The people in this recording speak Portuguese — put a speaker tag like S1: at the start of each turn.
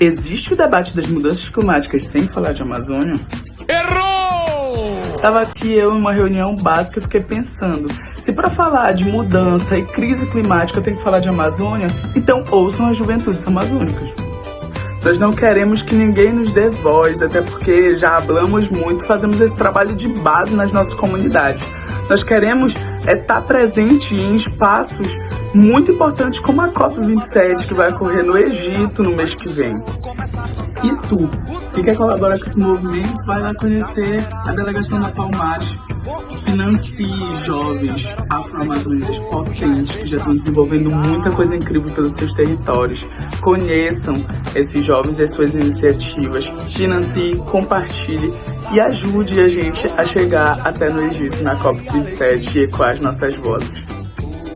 S1: Existe o debate das mudanças climáticas sem falar de Amazônia?
S2: Errou!
S1: Tava aqui eu em uma reunião básica e fiquei pensando, se para falar de mudança e crise climática tem que falar de Amazônia, então ouçam as juventudes amazônicas. Nós não queremos que ninguém nos dê voz, até porque já hablamos muito, fazemos esse trabalho de base nas nossas comunidades. Nós queremos estar presente em espaços muito importantes como a COP27, que vai ocorrer no Egito no mês que vem. E tu, que quer colaborar com esse movimento, vai lá conhecer a delegação da Palmares. Financie jovens afro-amazônicos potentes que já estão desenvolvendo muita coisa incrível pelos seus territórios. Conheçam esses jovens e as suas iniciativas. Financie, compartilhe e ajude a gente a chegar até no Egito na COP27 e ecoar as nossas vozes.